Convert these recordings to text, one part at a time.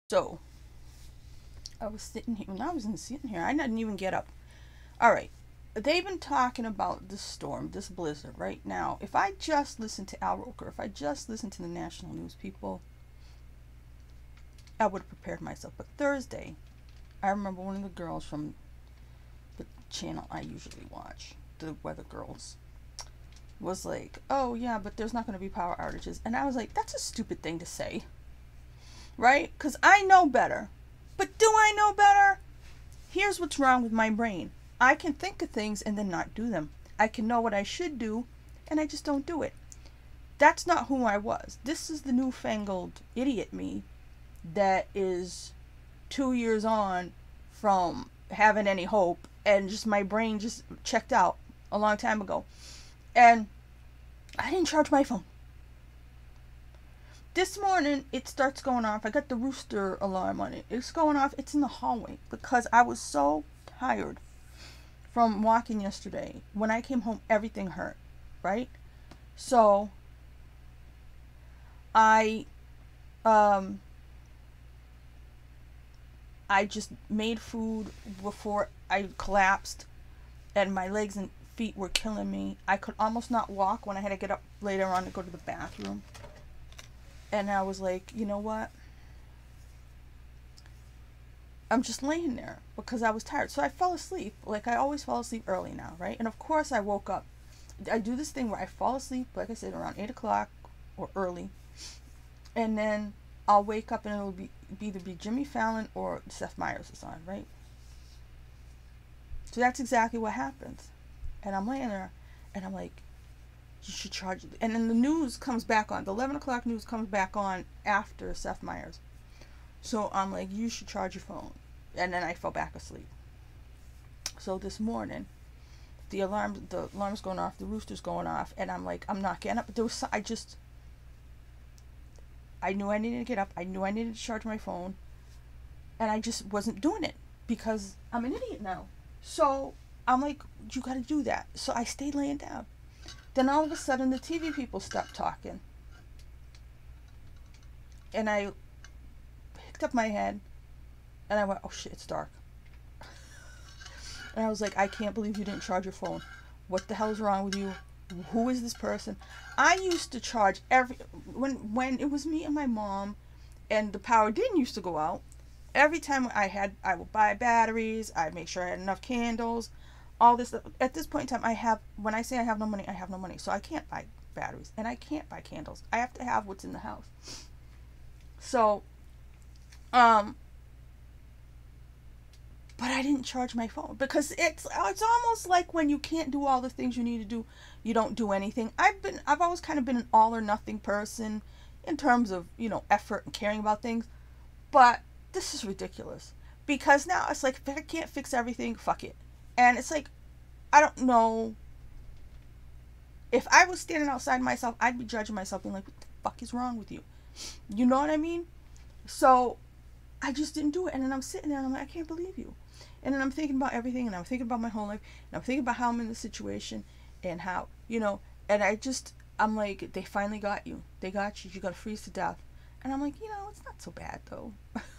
So I was sitting here. When I was sitting here, I didn't even get up. All right. They've been talking about this storm, this blizzard right now. If I just listen to Al Roker, if I just listen to the national news people, I would have prepared myself. But Thursday, I remember one of the girls from the channel I usually watch, the Weather Girls, was like, oh yeah, but there's not going to be power outages. And I was like, that's a stupid thing to say, right? Because I know better. But do I know better? Here's what's wrong with my brain. I can think of things and then not do them. I can know what I should do and I just don't do it. That's not who I was. This is the newfangled idiot me that is 2 years on from having any hope, and just my brain just checked out a long time ago. And I didn't charge my phone. This morning it starts going off. I got the rooster alarm on it. It's going off. It's in the hallway because I was so tired from walking yesterday. When I came home, everything hurt, right? So I um I just made food before I collapsed, and my legs and feet were killing me. I could almost not walk when I had to get up later on to go to the bathroom. And I was like, you know what? I'm just laying there because I was tired. So I fell asleep. Like I always fall asleep early now, right? And of course I woke up. I do this thing where I fall asleep, like I said, around 8 o'clock or early. And then I'll wake up and it'll be either be Jimmy Fallon or Seth Meyers is on, right? So that's exactly what happens. And I'm laying there and I'm like, you should charge it. And then the news comes back on. The 11 o'clock news comes back on after Seth Meyers. So I'm like, you should charge your phone. And then I fell back asleep. So this morning, the alarm's going off, the rooster's going off, and I'm like, I'm not getting up. But there was, I knew I needed to get up. I knew I needed to charge my phone. And I just wasn't doing it because I'm an idiot now. So I'm like, you gotta do that. So I stayed laying down. Then all of a sudden, the TV people stopped talking. And I picked up my head and I went, oh shit, it's dark. And I was like, I can't believe you didn't charge your phone. What the hell is wrong with you? Who is this person? I used to charge when it was me and my mom and the power didn't used to go out. Every time I would buy batteries, I'd make sure I had enough candles, all this stuff. At this point in time, when I say I have no money, I have no money. So I can't buy batteries and I can't buy candles. I have to have what's in the house. So, but I didn't charge my phone because it's almost like when you can't do all the things you need to do, you don't do anything. I've always kind of been an all or nothing person in terms of, effort and caring about things. But this is ridiculous because now it's like, if I can't fix everything, fuck it. And it's like, I don't know. If I was standing outside myself, I'd be judging myself being like, what the fuck is wrong with you? You know what I mean? So I just didn't do it. And then I'm sitting there and I'm like, I can't believe you. And then I'm thinking about everything, and I'm thinking about my whole life, and I'm thinking about how I'm in the situation and how, and I'm like, they finally got you. They got you. You got to freeze to death. And I'm like, it's not so bad though.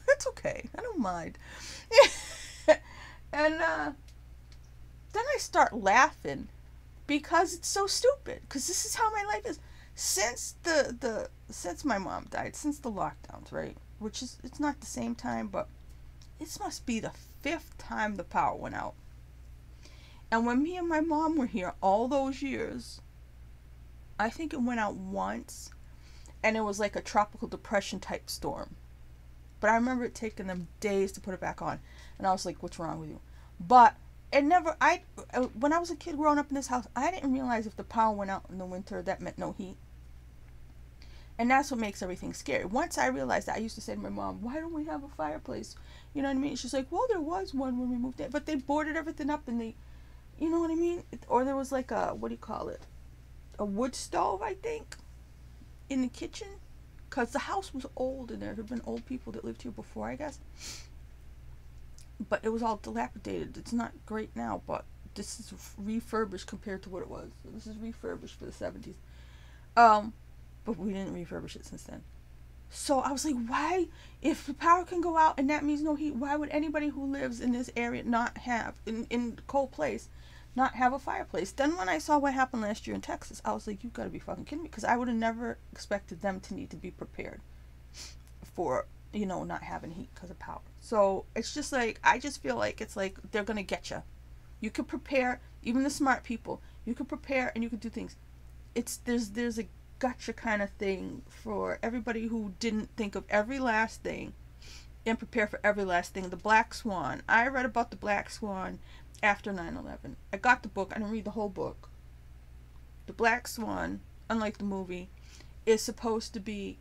It's okay. I don't mind. And then I start laughing because it's so stupid. Because this is how my life is since since my mom died, since the lockdowns, right? Which is, it's not the same time, but this must be the 5th time the power went out. And when me and my mom were here all those years, I think it went out once, and it was like a tropical depression type storm. But I remember it taking them days to put it back on, and I was like, what's wrong with you? But when I was a kid growing up in this house, I didn't realize if the power went out in the winter, that meant no heat. And that's what makes everything scary. Once I realized that, I used to say to my mom, why don't we have a fireplace? You know what I mean? She's like, well, there was one when we moved in, but they boarded everything up and they, you know what I mean? Or there was like what do you call it? A wood stove, I think, in the kitchen. Because the house was old and there had been old people that lived here before, I guess. But it was all dilapidated. It's not great now, but this is refurbished compared to what it was. This is refurbished for the 70s. But we didn't refurbish it since then. So I was like, why, if the power can go out and that means no heat, why would anybody who lives in this area not have, in cold place, not have a fireplace? Then when I saw what happened last year in Texas, I was like, you gotta be fucking kidding me. Because I would have never expected them to need to be prepared for, not having heat because of power. So it's just like, I just feel like it's like they're gonna get you. You could prepare, even the smart people, you could prepare and you could do things. There's a gotcha kind of thing for everybody who didn't think of every last thing and prepare for every last thing. The Black Swan. I read about the Black Swan after 9/11. I got the book. I didn't read the whole book. The Black Swan, unlike the movie, is supposed to be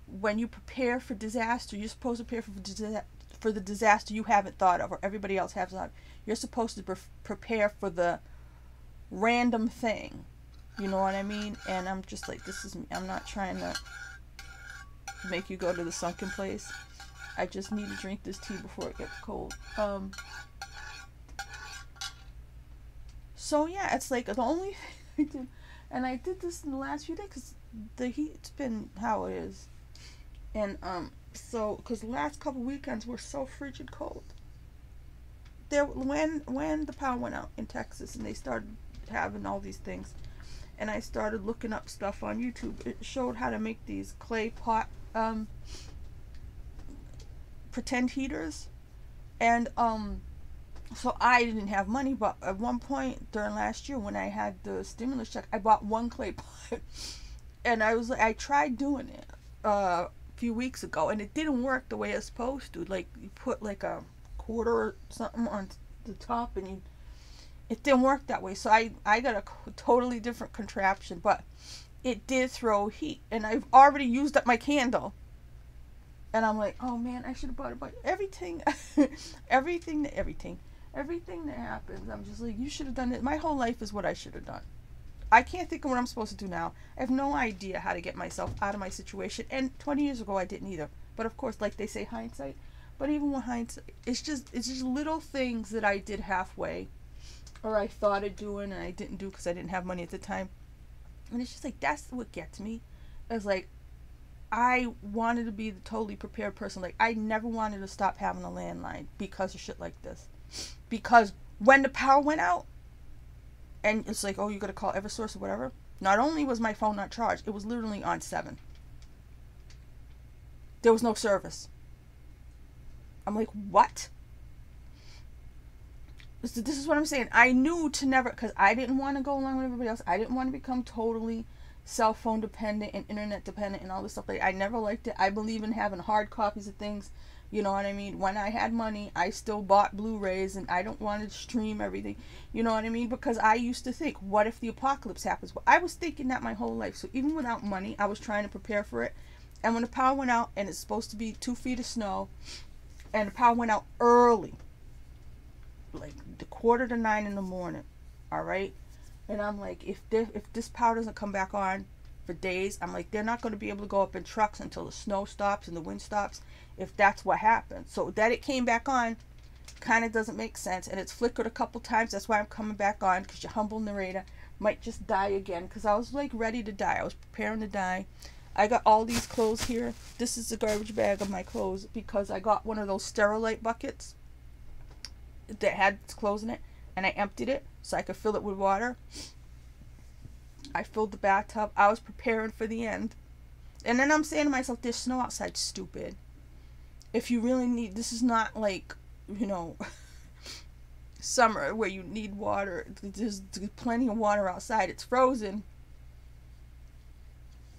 when you prepare for disaster. You're supposed to prepare for the disaster you haven't thought of or everybody else has thought of. You're supposed to prepare for the random thing. You know what I mean? And I'm just like, I'm not trying to make you go to the sunken place. I just need to drink this tea before it gets cold. So yeah, it's like the only thing I did, and I did this in the last few days because the heat's been how it is. And so because the last couple weekends were so frigid cold. When the power went out in Texas and they started having all these things, and I started looking up stuff on YouTube. It showed how to make these clay pot pretend heaters, and so I didn't have money, but at one point during last year when I had the stimulus check, I bought one clay pot, and I tried doing it a few weeks ago, and it didn't work the way it's supposed to. Like you put like a quarter or something on the top, and it didn't work that way. So I got a totally different contraption, but it did throw heat, and I've already used up my candle. And I'm like, oh man, I should have bought it. But everything that happens, I'm just like, you should have done it. My whole life is what I should have done. I can't think of what I'm supposed to do now. I have no idea how to get myself out of my situation. And 20 years ago, I didn't either. But of course, like they say, hindsight. But even with hindsight, it's just little things that I did halfway, or I thought of doing and I didn't do because I didn't have money at the time. And it's just like, that's what gets me. It's like, I wanted to be the totally prepared person. Like, I never wanted to stop having a landline because of shit like this. Because when the power went out, and it's like, oh, you gotta call Eversource or whatever. Not only was my phone not charged, it was literally on 7. There was no service. I'm like, what? This is what I'm saying. I knew to never, because I didn't want to go along with everybody else. I didn't want to become totally cell phone dependent and internet dependent and all this stuff. Like, I never liked it. I believe in having hard copies of things. You know what I mean? When I had money, I still bought Blu-rays, and I don't want to stream everything. You know what I mean? Because I used to think, what if the apocalypse happens? Well, I was thinking that my whole life. So even without money, I was trying to prepare for it. And when the power went out, and it's supposed to be 2 feet of snow, and the power went out early, like the 8:45 in the morning, all right? And I'm like, if this power doesn't come back on for days, I'm like, they're not going to be able to go up in trucks until the snow stops and the wind stops, if that's what happens. So that it came back on kind of doesn't make sense, and it's flickered a couple times. That's why I'm coming back on, because your humble narrator might just die again, because I was like ready to die. I was preparing to die. I got all these clothes here. This is the garbage bag of my clothes, because I got one of those Sterilite buckets that had clothes in it, and I emptied it so I could fill it with water. I filled the bathtub. I was preparing for the end. And then I'm saying to myself, there's snow outside, stupid. If you really need, this is not like, summer where you need water. There's plenty of water outside. It's frozen.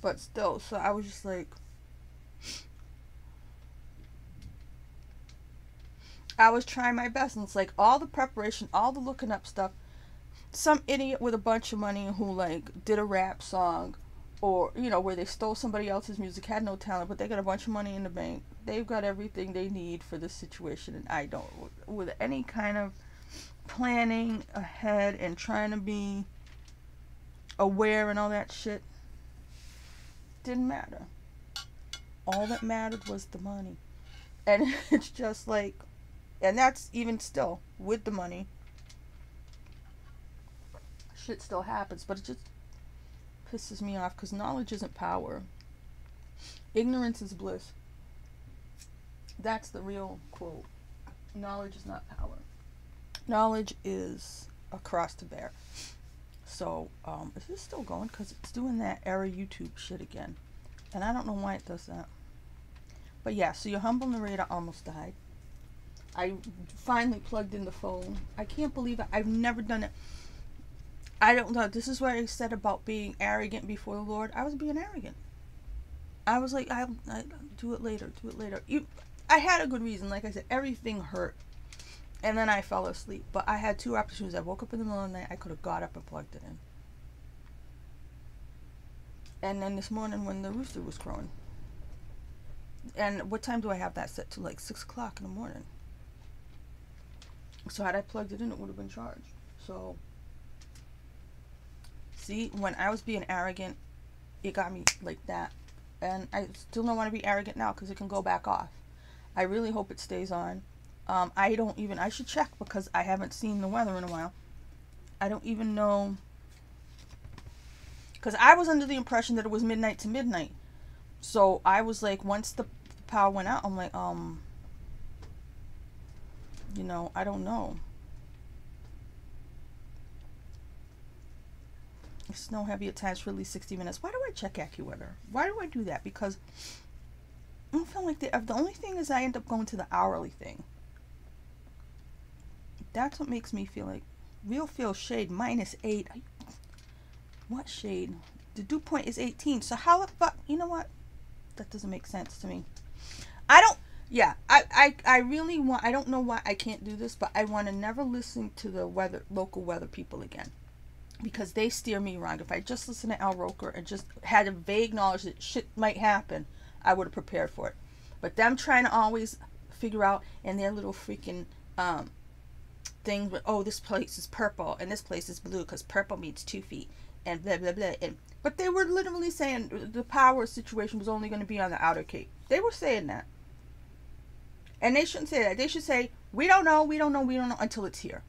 But still, so I was just like, I was trying my best, and it's like all the preparation, all the looking up stuff. Some idiot with a bunch of money who like did a rap song, or where they stole somebody else's music, had no talent, but they got a bunch of money in the bank. They've got everything they need for this situation, and I don't. With any kind of planning ahead and trying to be aware and all that shit, didn't matter. All that mattered was the money. And it's just like, and that's even still with the money, shit still happens. But it just pisses me off, because knowledge isn't power. Ignorance is bliss. That's the real quote. Knowledge is not power. Knowledge is a cross to bear. So, is this still going? Because it's doing that error YouTube shit again. And I don't know why it does that. But yeah, so your humble narrator almost died. I finally plugged in the phone. I can't believe it. I've never done it. I don't know. This is what I said about being arrogant before the Lord. I was being arrogant. I was like, I do it later. Do it later. I had a good reason. Like I said, everything hurt. And then I fell asleep. But I had two opportunities. I woke up in the middle of the night. I could have got up and plugged it in. And then this morning when the rooster was crowing. And what time do I have that set to? Like 6 o'clock in the morning. So had I plugged it in, it would have been charged. So, see, when I was being arrogant, it got me like that. And I still don't want to be arrogant now because it can go back off. I really hope it stays on. I should check because I haven't seen the weather in a while. I don't even know. Because I was under the impression that it was midnight to midnight. So I was like, once the power went out, I'm like, you know, I don't know. Snow heavy at times for at least 60 minutes. Why do I check AccuWeather? Why do I do that? Because I don't feel like the only thing is I end up going to the hourly thing. That's what makes me feel like real feel shade -8. What shade? The dew point is 18. So how the fuck? You know what? That doesn't make sense to me. I don't. Yeah, I really want. I don't know why I can't do this, but I want to never listen to the local weather people again, because they steer me wrong. If I just listened to Al Roker and just had a vague knowledge that shit might happen, I would have prepared for it. But them trying to always figure out in their little freaking thing, oh, this place is purple and this place is blue because purple means 2 feet and blah blah blah. But they were literally saying the power situation was only going to be on the outer Cape. They were saying that. And they shouldn't say that. They should say, we don't know until it's here.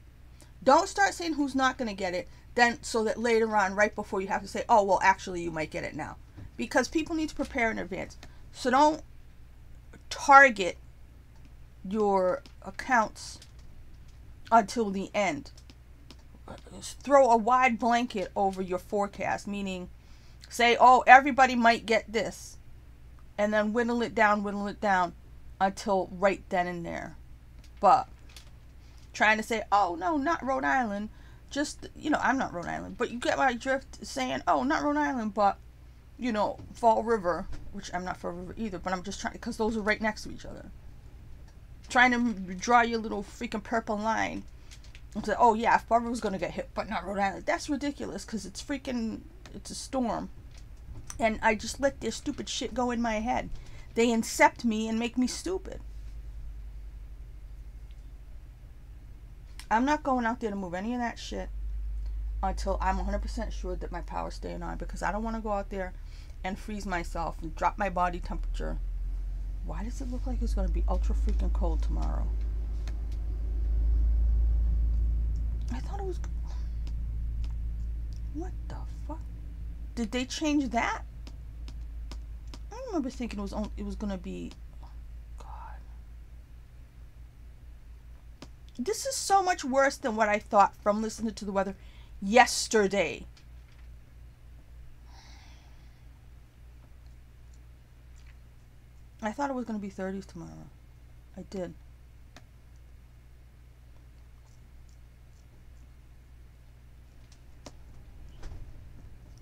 Don't start saying who's not going to get it, then so that later on, right before you have to say, oh, well, actually, you might get it now. Because people need to prepare in advance. So don't target your accounts until the end. Throw a wide blanket over your forecast, meaning say, oh, everybody might get this. And then whittle it down until right then and there. But trying to say, oh, no, not Rhode Island. Just, you know, I'm not Rhode Island. But you get my drift saying, oh, not Rhode Island, but, you know, Fall River. Which I'm not Fall River either. But I'm just trying, because those are right next to each other. Trying to draw your little freaking purple line. And say, oh, yeah, Fall River's going to get hit, but not Rhode Island. That's ridiculous, because it's a storm. And I just let their stupid shit go in my head. They incept me and make me stupid. I'm not going out there to move any of that shit until I'm 100% sure that my power's staying on, because I don't want to go out there and freeze myself and drop my body temperature. Why does it look like it's going to be ultra freaking cold tomorrow? I thought it was... What the fuck? Did they change that? I remember thinking it was going to be... God. This is so much worse than what I thought from listening to the weather yesterday. I thought it was going to be 30s tomorrow. I did.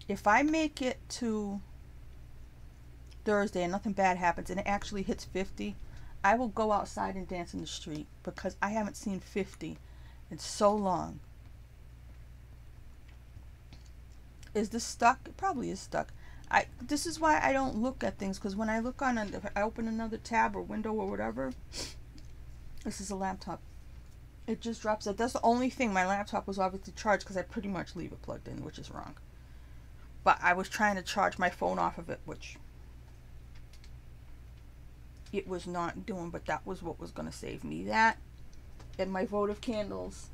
If I make it to Thursday and nothing bad happens and it actually hits 50, I will go outside and dance in the street, because I haven't seen 50 in so long. Is this stuck? It probably is stuck. This is why I don't look at things, because when I look on, if I open another tab or window or whatever, this is a laptop, it just drops it. That's the only thing. My laptop was obviously charged because I pretty much leave it plugged in, which is wrong. But I was trying to charge my phone off of it, which it was not doing, but that was what was going to save me. That and my votive candles,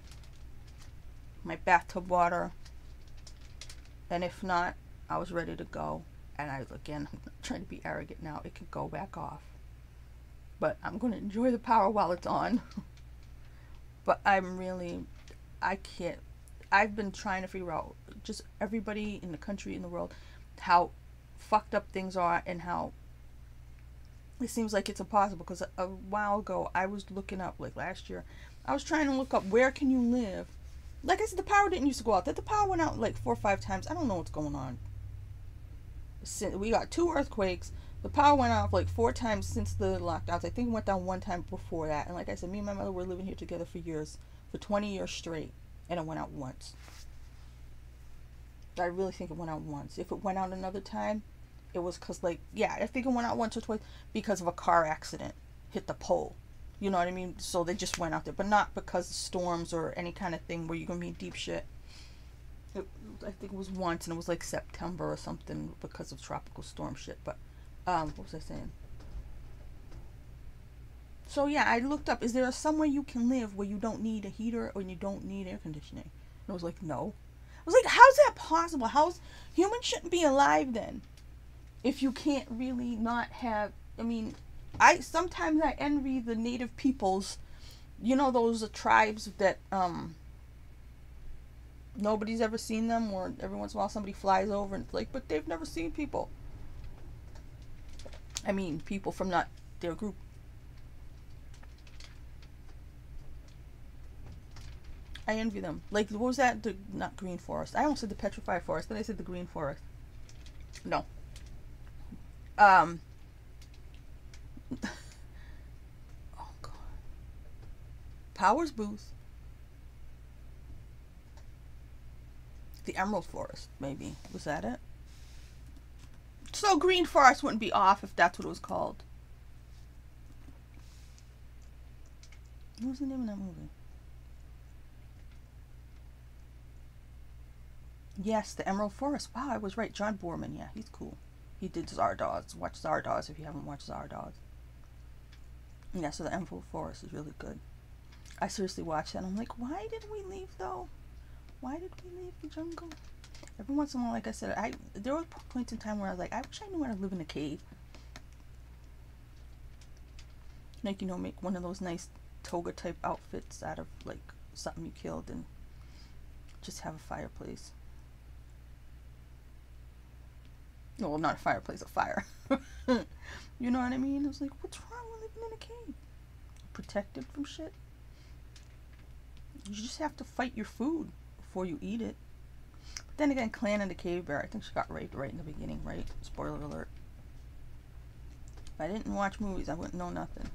my bathtub water, and if not, I was ready to go. And I'm not trying to be arrogant now. It can go back off. But I'm going to enjoy the power while it's on. But I can't. I've been trying to figure out, just everybody in the country, in the world, how fucked up things are, and how it seems like it's impossible. Because a while ago, I was looking up, like last year, I was trying to look up where can you live. Like I said, the power didn't used to go out. That the power went out like 4 or 5 times. I don't know what's going on. We got 2 earthquakes. The power went off like 4 times since the lockdowns. I think it went down 1 time before that. And like I said, me and my mother were living here together for years, for 20 years straight, and it went out once. I really think it went out once. If it went out another time, it was because, like, yeah, I think it went out once or twice because of a car accident hit the pole. You know what I mean? So they just went out there, but not because of storms or any kind of thing where you're gonna be in deep shit. I think it was once, and it was like September or something because of tropical storm shit. But what was I saying? So yeah, I looked up, is there somewhere you can live where you don't need a heater or you don't need air conditioning? And I was like, no. I was like, how's that possible? Humans shouldn't be alive then if you can't really not have. I mean, sometimes I envy the native peoples, you know, those tribes that nobody's ever seen them, or every once in a while somebody flies over and it's like, but they've never seen people. I mean, people from not their group. I envy them. Like, what was that? Not green forest. I almost said the petrified forest, then I said the green forest. No. Oh God. Powers Booth. The Emerald Forest, maybe. Was that it? So Green Forest wouldn't be off if that's what it was called. What was the name of that movie? Yes, the Emerald Forest. Wow, I was right. John Boorman. Yeah, he's cool. He did Zardoz. Watch Zardoz if you haven't watched Zardoz. Yeah, so the Emerald Forest is really good. I seriously watched that and I'm like, why did we leave though? Why did we leave the jungle? Every once in a while, like I said, there were points in time where I was like, I wish I knew how to live in a cave. Like, you know, make one of those nice toga type outfits out of like something you killed and just have a fireplace. Well, not a fireplace, a fire. You know what I mean? I was like, what's wrong with living in a cave? Protected from shit? You just have to fight your food before you eat it. But then again, Clan and the Cave Bear, I think she got raped right in the beginning, right? Spoiler alert. If I didn't watch movies, I wouldn't know nothing.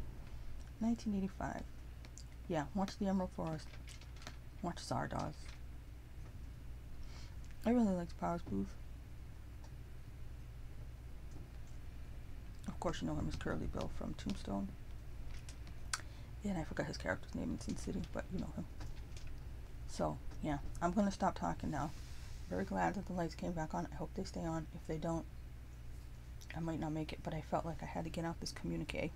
1985. Yeah, watch The Emerald Forest. Watch Zardoz. I really liked Powers Booth. Of course, you know him as Curly Bill from Tombstone. And I forgot his character's name in Sin City, but you know him. So, yeah, I'm going to stop talking now. Very glad that the lights came back on. I hope they stay on. If they don't, I might not make it, but I felt like I had to get out this communique.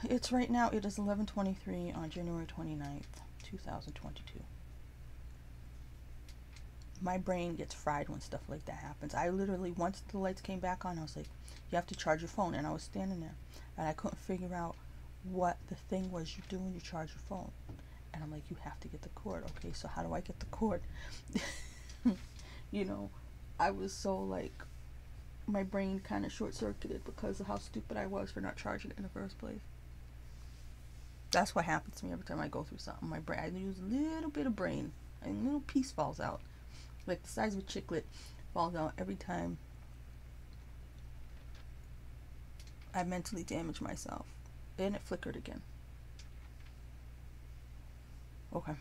It's right now, it is 11:23 on January 29th, 2022. My brain gets fried when stuff like that happens. I literally, once the lights came back on, I was like, you have to charge your phone. And I was standing there, and I couldn't figure out what the thing was you do when you charge your phone. And I'm like, you have to get the cord. Okay, so how do I get the cord? You know, I was so like, my brain kind of short-circuited because of how stupid I was for not charging it in the first place. That's what happens to me every time I go through something. My brain, I lose a little bit of brain, and a little piece falls out. Like the size of a chiclet falls out every time I mentally damage myself. And it flickered again. Okay.